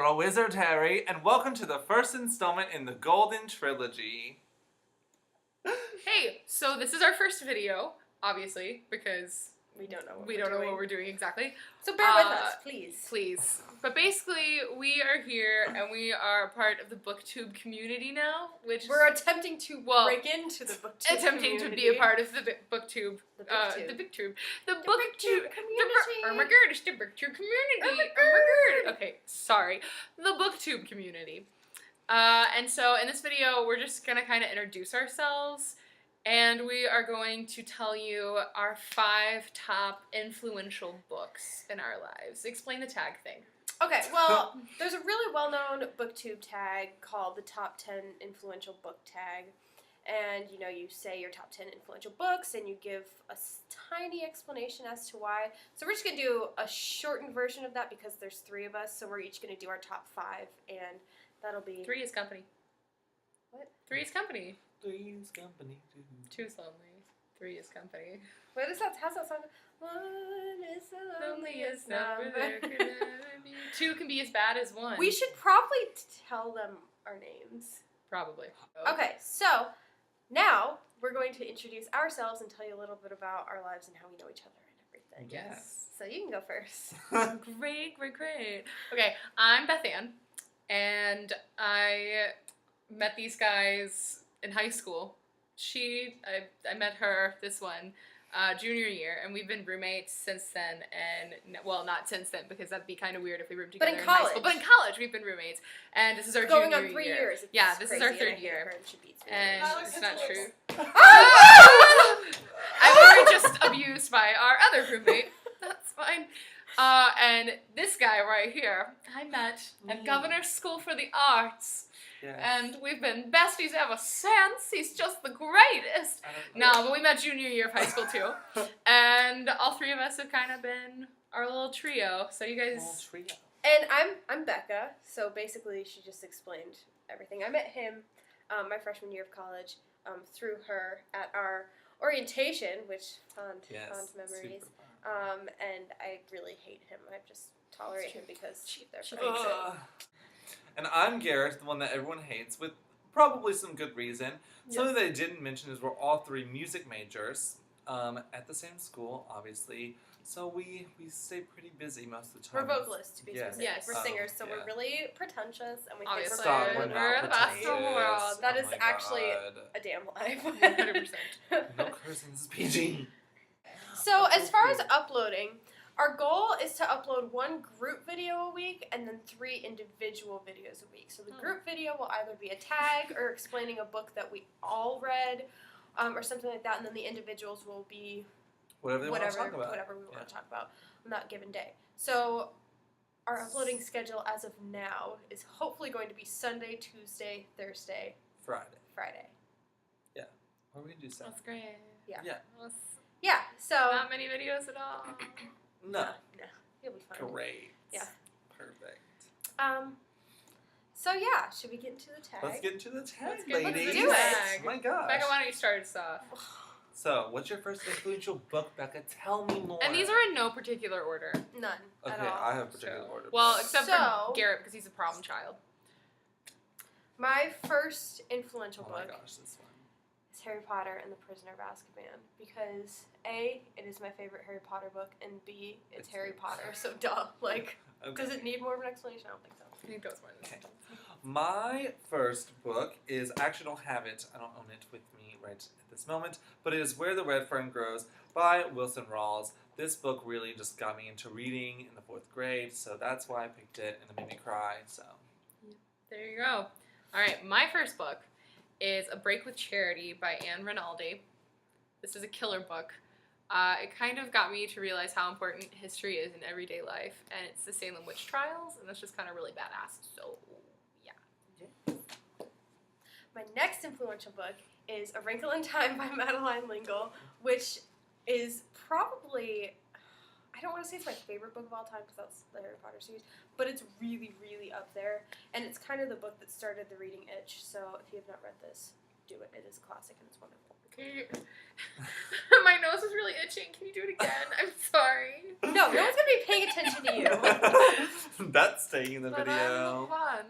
a wizard, Harry, and welcome to the first installment in the Golden Trilogy. Hey, so this is our first video, obviously, because we don't know what we're doing exactly. So bear with us, please. Please. But basically, we are here, and we are part of the BookTube community now, which we're attempting to break into the BookTube attempting community. to be a part of the BookTube. The BookTube. The BookTube community. Oh my god, it's the BookTube community. Oh my god. Okay, sorry. The BookTube community. And so in this video, we're just gonna kind of introduce ourselves, and we are going to tell you our 5 top influential books in our lives. Explain the tag thing. Okay, well, there's a really well-known BookTube tag called the Top 10 Influential Book Tag. And, you know, you say your top 10 influential books, and you give a tiny explanation as to why. So we're just going to do a shortened version of that because there's 3 of us, so we're each going to do our top 5, and that'll be... 3 is company. What? 3 is company. 3 is company, 2 is lonely. 3 is company. What is that? How's that song? 1 is the loneliest number. there could ever be. 2 can be as bad as 1. We should probably tell them our names. Probably. Okay, so now we're going to introduce ourselves and tell you a little bit about our lives and how we know each other and everything. Yes. So you can go first. Great. Okay, I'm Beth Ann, and I met these guys in high school. I met her, this one, junior year, and we've been roommates since then, and, well, not since then, because that'd be kind of weird if we roomed together in high school. But in college, we've been roommates, and this is our Going junior on 3 year. years. Yeah, this is our 3rd year, and Alex, it's not it's true. Oh! We were just abused by our other roommate. That's fine. And this guy right here, I met at Governor's School for the Arts. Yes. And we've been besties ever since. He's just the greatest. No, but we met junior year of high school too. And all 3 of us have kind of been our little trio. So you guys... Trio. And I'm Becca, so basically she just explained everything. I met him my freshman year of college through her at our orientation, which fond memories. And I really hate him. I just tolerate him because they're friends. And I'm Garrett, the one that everyone hates, with probably some good reason. Something that I didn't mention is we're all 3 music majors at the same school, obviously. So we stay pretty busy most of the time. We're vocalists, to be specific. Yes. We're singers, so we're really pretentious, and we Obviously, think we're we're the best in the world. That is actually a damn lie. 100%. No cursing, this is PG. So as far as uploading, our goal is to upload 1 group video a week and then 3 individual videos a week. So the group video will either be a tag or explaining a book that we all read or something like that, and then the individuals will be Whatever we want to talk about. Whatever we want to talk about on that given day. So our uploading schedule as of now is hopefully going to be Sunday, Tuesday, Thursday, Friday. Yeah. What are we going to do Saturday? That's great. Yeah. Yeah. So Not many videos at all. No. You'll be fine. Great. Yeah. Perfect. So yeah, should we get into the tag? Let's get into the tag, Let's get ladies. into the tag. Oh my gosh. Becca, why don't you start us off? So, what's your first influential book, Becca? Tell me more. And these are in no particular order. None Okay, at all. I have a particular order. Well, except So- for Garrett, because he's a problem child. My first influential Oh my book gosh, this one. is Harry Potter and the Prisoner of Azkaban because A, it is my favorite Harry Potter book, and B, it's Harry Potter, so duh. Like, Okay. does it need more of an explanation? I don't think so. I think that was more than Okay. My first book is, I actually don't have it, I don't own it with me right at this moment, but it is Where the Red Fern Grows by Wilson Rawls. This book really just got me into reading in the 4th grade, so that's why I picked it, and it made me cry, so. There you go. All right, my first book is A Break with Charity by Anne Rinaldi. This is a killer book. It kind of got me to realize how important history is in everyday life, and it's the Salem witch trials, and that's just kind of really badass, so yeah. My next influential book is A Wrinkle in Time by Madeline L'Engle, which is probably, I don't want to say it's my favorite book of all time because that's the Harry Potter series, but it's really, really up there, and it's kind of the book that started the reading itch, so if you have not read this, do it. It is a classic and it's wonderful. My nose is really itching. Can you do it again? I'm sorry. No one's going to be paying attention to you. That's staying in the But video. I'm fun.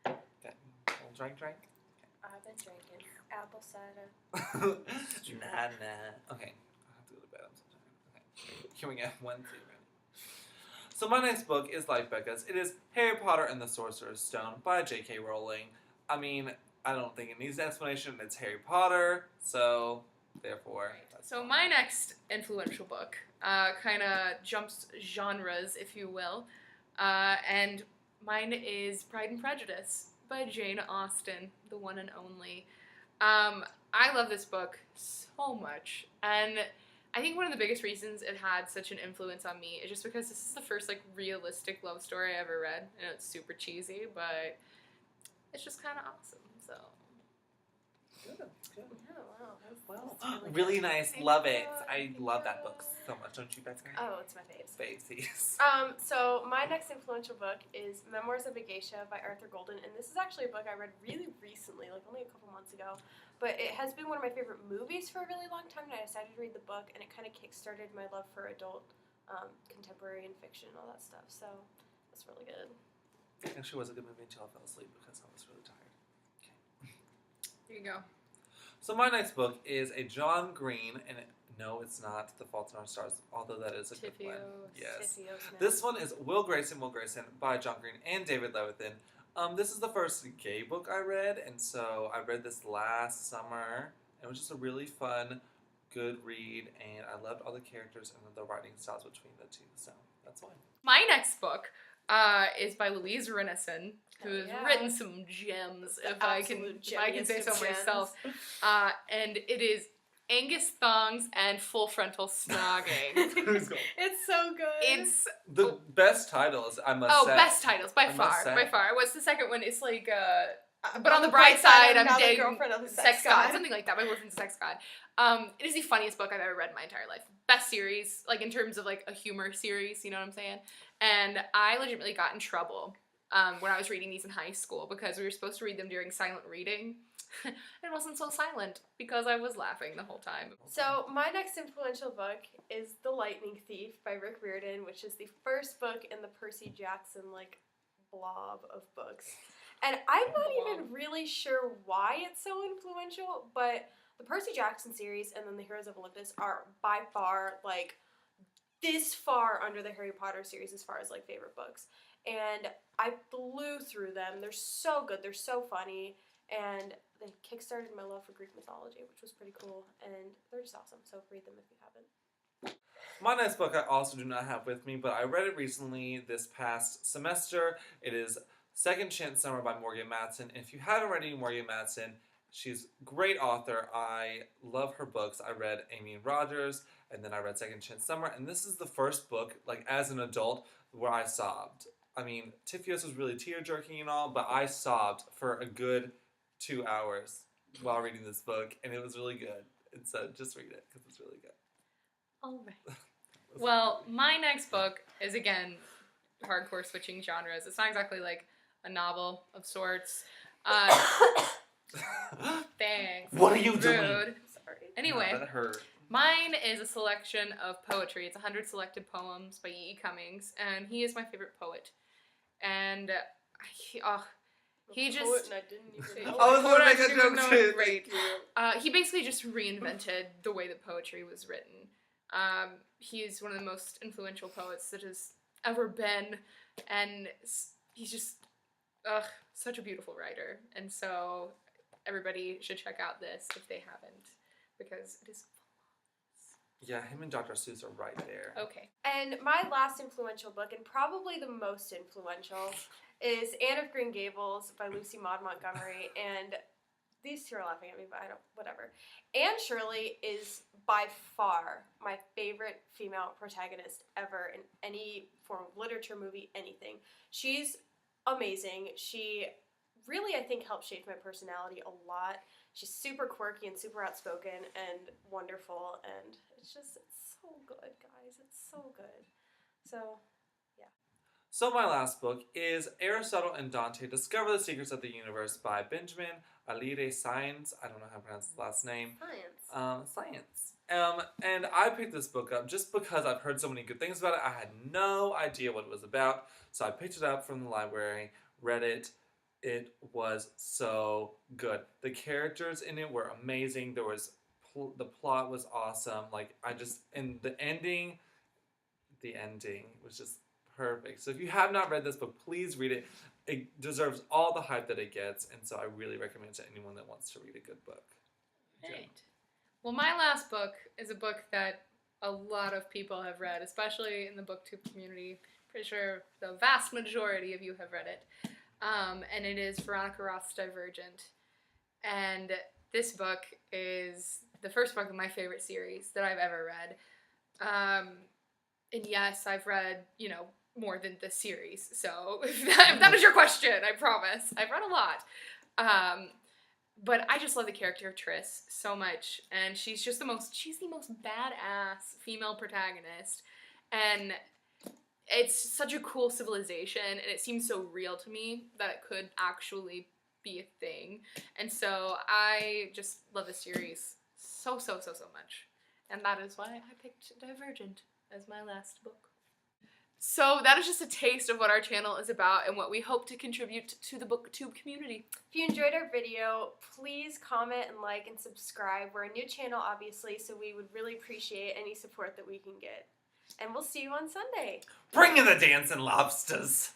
Okay. Drink. I've been drinking apple cider. Nah. Okay. I have to go to bed. I'm so tired. Okay. Here we go. 1, 2, ready. So my next book is like Becca's. It is Harry Potter and the Sorcerer's Stone by J.K. Rowling. I mean, I don't think it needs an explanation. It's Harry Potter, so therefore. That's So fine. my next influential book kind of jumps genres, if you will, and mine is Pride and Prejudice by Jane Austen, the one and only. I love this book so much, and I think one of the biggest reasons it had such an influence on me is just because this is the first like realistic love story I ever read, and it's super cheesy, but it's just kind of awesome. So Good. Oh, wow. Well, That's really good. nice. Thank Love you. it. I Thank love you. that book so much. Don't you, Becca? Oh, it's my faves. Faces. So my next influential book is Memoirs of a Geisha by Arthur Golden, and this is actually a book I read really recently, like only a couple months ago. But it has been one of my favorite movies for a really long time, and I decided to read the book, and it kind of kickstarted my love for adult contemporary and fiction and all that stuff. So it's really good. It actually was a good movie until I fell asleep because I was really tired. here you go. So my next book is a John Green, and no, it's not The Fault in Our Stars, although that is a good one. Tiffy-O's. Yes. Tiffy-O's now. This one is Will Grayson by John Green and David Levithan. This is the first gay book I read, and so I read this last summer. It was just a really fun, good read, and I loved all the characters and the writing styles between the two, so that's why. My next book is by Louise Renison, who Hell has yeah. written some gems, The if I can absolute say so gemmiest of myself. gems. And it is Angus Thongs and Full Frontal Snogging. Who's going? It's so good. It's The best titles, I must say. best titles by I must far, say. by far. What's the second one? It's like but on the bright side, I'm now the dating girlfriend of the sex god, something like that. My boyfriend's a sex god. It is the funniest book I've ever read in my entire life. Best series, like in terms of like a humor series, you know what I'm saying? And I legitimately got in trouble when I was reading these in high school because we were supposed to read them during silent reading. It wasn't so silent because I was laughing the whole time. So my next influential book is The Lightning Thief by Rick Riordan, which is the first book in the Percy Jackson like blob of books. And I'm not even really sure why it's so influential, but the Percy Jackson series and then the Heroes of Olympus are by far like this far under the Harry Potter series as far as like favorite books. And I blew through them. They're so good. They're so funny. And they kickstarted my love for Greek mythology, which was pretty cool. And they're just awesome. So read them if you haven't. My next book I also do not have with me, but I read it recently this past semester. It is Second Chance Summer by Morgan Matson. And if you haven't read any Morgan Matson, she's a great author. I love her books. I read Amy and Rogers, and then I read Second Chance Summer. And this is the first book, like as an adult, where I sobbed. I mean, Tiffy-O's was really tear-jerking and all, but I sobbed for a good 2 hours while reading this book, and it was really good. And so just read it, because it's really good. All right. Well, my next book is, again, hardcore switching genres. It's not exactly like a novel of sorts. Thanks. What are you Rude. doing? Sorry. Anyway, That hurt. mine is a selection of poetry. It's 100 Selected Poems by E. E. Cummings, and he is my favorite poet. And he just... Poet, and I didn't even know. I was Hold going on, to make a you joke know, too. great. Thank you. He basically just reinvented the way that poetry was written. He's one of the most influential poets that has ever been, and he's just such a beautiful writer. And so everybody should check out this if they haven't, because it is Yeah, him and Dr. Seuss are right there. okay. And my last influential book, and probably the most influential, is Anne of Green Gables by Lucy Maud Montgomery. And these two are laughing at me, but I don't, whatever. Anne Shirley is by far my favorite female protagonist ever in any form of literature, movie, anything. She's amazing. She really, I think, helped shape my personality a lot. She's super quirky and super outspoken and wonderful, and it's so good, guys. It's so good. So, So my last book is Aristotle and Dante Discover the Secrets of the Universe by Benjamin Alire Science. I don't know how to pronounce his last name. Science. And I picked this book up just because I've heard so many good things about it. I had no idea what it was about, so I picked it up from the library, read it. It was so good. The characters in it were amazing. There was the plot was awesome. And the ending was just perfect. So if you have not read this book, please read it. It deserves all the hype that it gets, and so I really recommend it to anyone that wants to read a good book. Right. Well, my last book is a book that a lot of people have read, especially in the BookTube community. Pretty sure the vast majority of you have read it. And it is Veronica Roth's Divergent. And this book is the first book of my favorite series that I've ever read. And yes, I've read, more than the series. So if that is your question, I promise. I've read a lot. But I just love the character of Tris so much. And she's the most badass female protagonist. And it's such a cool civilization, and it seems so real to me that it could actually be a thing. And so I just love the series so much. And that is why I picked Divergent as my last book. So that is just a taste of what our channel is about and what we hope to contribute to the BookTube community. If you enjoyed our video, please comment and like and subscribe. We're a new channel, obviously, so we would really appreciate any support that we can get. And we'll see you on Sunday. Bring in the dancing lobsters.